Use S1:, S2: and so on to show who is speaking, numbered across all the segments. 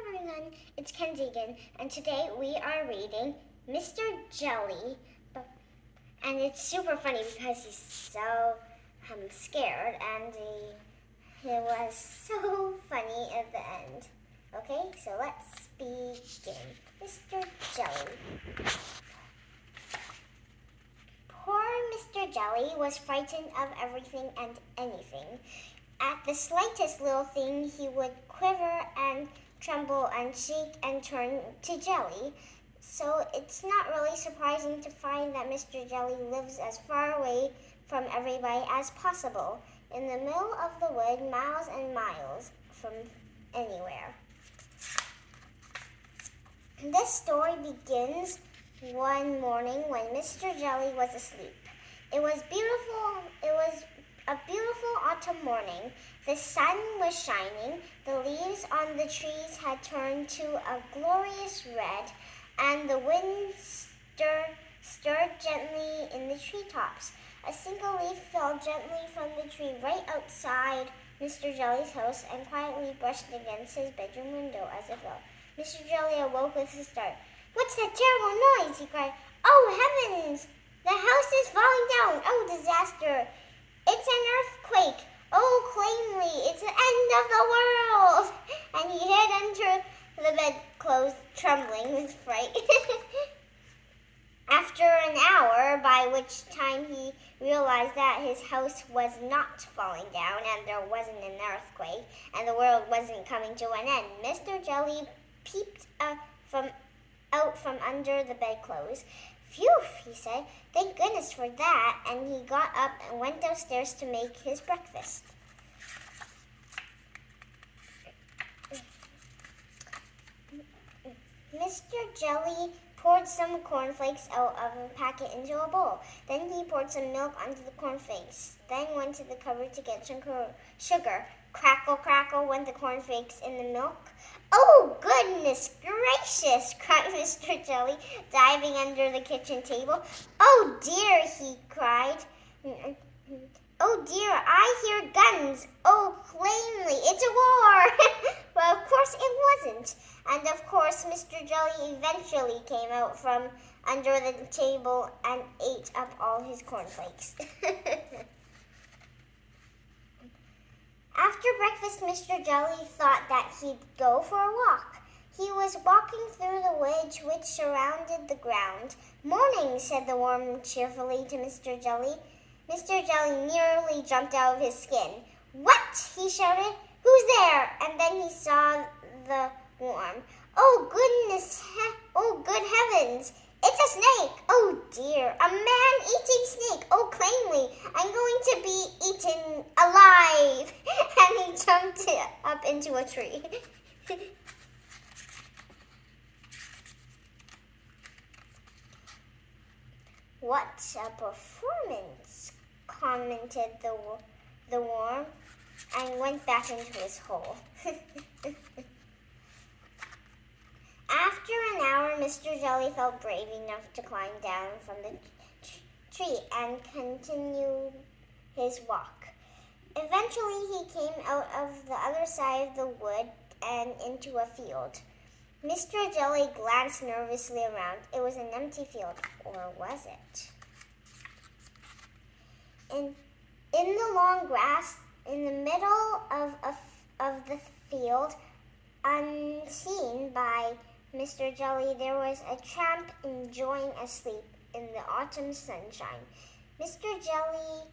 S1: everyone, it's Kensie again, and today we are reading Mr. Jelly, and it's super funny because he's so scared, and it was so funny at the end. Okay, so let's begin. Mr. Jelly. Poor Mr. Jelly was frightened of everything and anything. At the slightest little thing, he would quiver and tremble and shake and turn to jelly. So it's not really surprising to find that Mr. Jelly lives as far away from everybody as possible, in the middle of the wood, miles and miles from anywhere. This story begins one morning when Mr. Jelly was asleep. It was a beautiful autumn morning. The sun was shining, the leaves on the trees had turned to a glorious red, and the wind stirred gently in the treetops. A single leaf fell gently from the tree right outside Mr. Jelly's house and quietly brushed against his bedroom window as it fell. Mr. Jelly awoke with a start. "What's that terrible noise?" he cried. "Oh, heavens! The house is falling down! Oh, disaster! It's an earthquake! Oh, plainly, it's the end of the world!" And he hid under the bedclothes, trembling with fright. After an hour, by which time he realized that his house was not falling down and there wasn't an earthquake and the world wasn't coming to an end, Mr. Jelly peeped out from under the bedclothes. "Phew," he said, "thank goodness for that," and he got up and went downstairs to make his breakfast. Mr. Jelly poured some cornflakes out of a packet into a bowl. Then he poured some milk onto the cornflakes, then went to the cupboard to get some sugar. Crackle, crackle went the cornflakes in the milk. "Oh, goodness gracious!" cried Mr. Jelly, diving under the kitchen table. "Oh, dear!" he cried. "Oh, dear, I hear guns! Oh, plainly, it's a war!" Well, of course it wasn't. And of course Mr. Jelly eventually came out from under the table and ate up all his cornflakes. After breakfast, Mr. Jelly thought that he'd go for a walk. He was walking through the woods which surrounded the ground. "Morning," said the worm cheerfully to Mr. Jelly. Mr. Jelly nearly jumped out of his skin. "What?" he shouted. "Who's there?" And then he saw the worm. "Oh, goodness! Oh, good heavens! It's a snake! Oh, dear! A man-eating snake! Oh, plainly, I'm going to be eaten alive!" And he jumped up into a tree. "What a performance!" commented the worm, and went back into his hole. After an hour, Mr. Jelly felt brave enough to climb down from the tree and continue his walk. Eventually, he came out of the other side of the wood and into a field. Mr. Jelly glanced nervously around. It was an empty field, or was it? In the long grass, in the middle of the field, unseen by Mr. Jelly, there was a tramp enjoying a sleep in the autumn sunshine. Mr. Jelly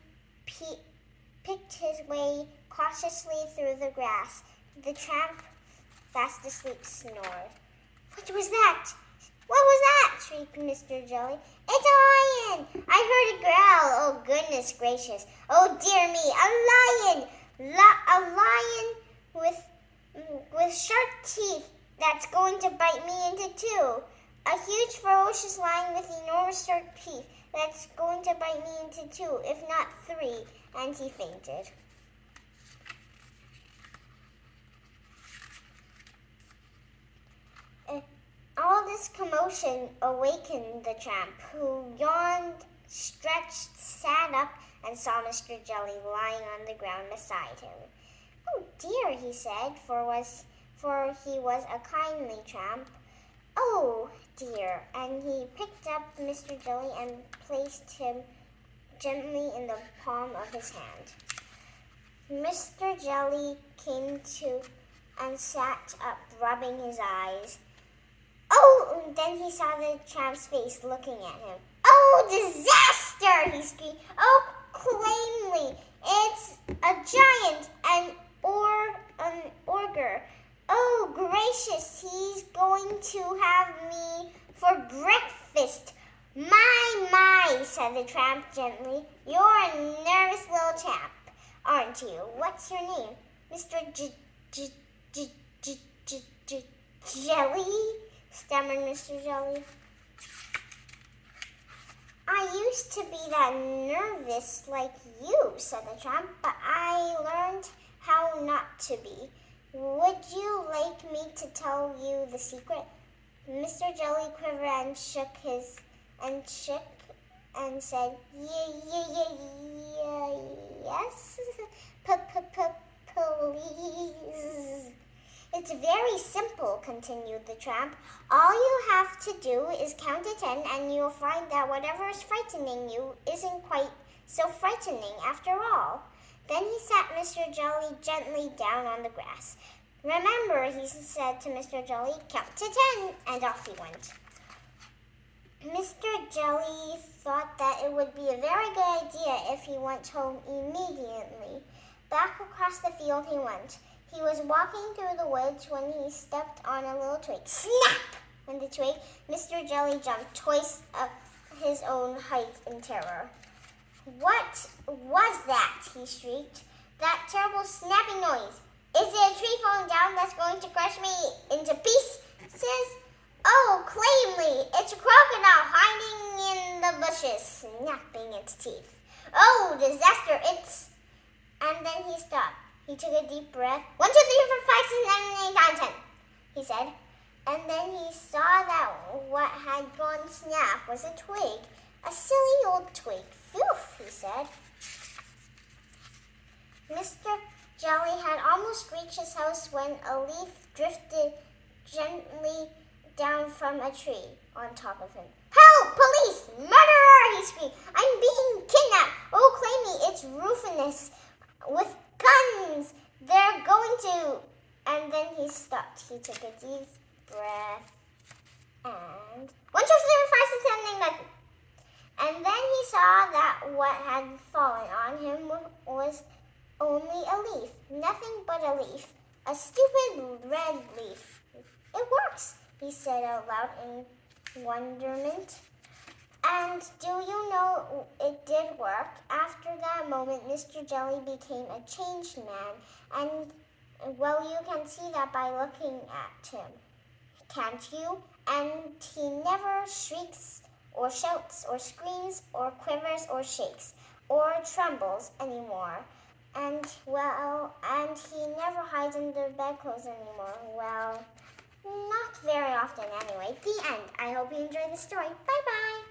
S1: picked his way cautiously through the grass. The tramp, fast asleep, snored. "What was that? What was that?" shrieked Mr. Jelly. "It's a lion! I heard a growl! Oh, goodness gracious! Oh, dear me! A lion! A lion with sharp teeth that's going to bite me into two! A huge, ferocious lion with enormous sharp teeth that's going to bite me into two, if not three," and he fainted. All this commotion awakened the tramp, who yawned, stretched, sat up, and saw Mr. Jelly lying on the ground beside him. "Oh, dear," he said, for for he was a kindly tramp. Oh dear, and he picked up Mr. Jelly and placed him gently in the palm of his hand. Mr. Jelly came to and sat up, rubbing his eyes. Oh, and then he saw the tramp's face looking at him. Oh, disaster, he screamed. Oh, plainly, it's a giant, an ogre. Oh, gracious, he's going to have me for breakfast. My, said the tramp gently. You're a nervous little chap, aren't you? What's your name? Mr. Jelly? Stammered Mr. Jelly. I used to be that nervous like you, said the tramp, but I learned how not to be. Would you like me to tell you the secret? Mr. Jelly quivered and shook and said, yes, please. It's very simple, continued the tramp. All you have to do is count to 10 and you'll find that whatever is frightening you isn't quite so frightening after all. Then he sat Mr. Jelly gently down on the grass. Remember, he said to Mr. Jelly, count to 10, and off he went. Mr. Jelly thought that it would be a very good idea if he went home immediately. Back across the field he went. He was walking through the woods when he stepped on a little twig. Snap! Went the twig. Mr. Jelly jumped twice up his own height in terror. What was that? He shrieked. That terrible snapping noise. Is it a tree falling down that's going to crush me into pieces? Oh, plainly, it's a crocodile hiding in the bushes, snapping its teeth. Oh, disaster, it's... And then he stopped. He took a deep breath. 1, 2, 3, 4, 5, 6, 7, 8, 9, 10, he said. And then he saw that what had gone snap was a twig. A silly old twig. Phew, he said. Mr. Jelly had almost reached his house when a leaf drifted gently down from a tree on top of him. Help! Police! Murderer! He screamed. I'm being kidnapped. Oh, claim me. It's Rufinus with guns. They're going to... And then he stopped. He took a deep breath and... 1, 2, 3, 4, 5, 6, 7, 8, 9. And then he saw that what had fallen on him was only a leaf. Nothing but a leaf. A stupid red leaf. It works, he said out loud in wonderment. And do you know it did work? After that moment, Mr. Jelly became a changed man. And, well, you can see that by looking at him. Can't you? And he never shrieks or shouts or screams or quivers or shakes or trembles anymore. And, well, and he never hides under bedclothes anymore. Well, not very often anyway. The end. I hope you enjoyed the story. Bye-bye.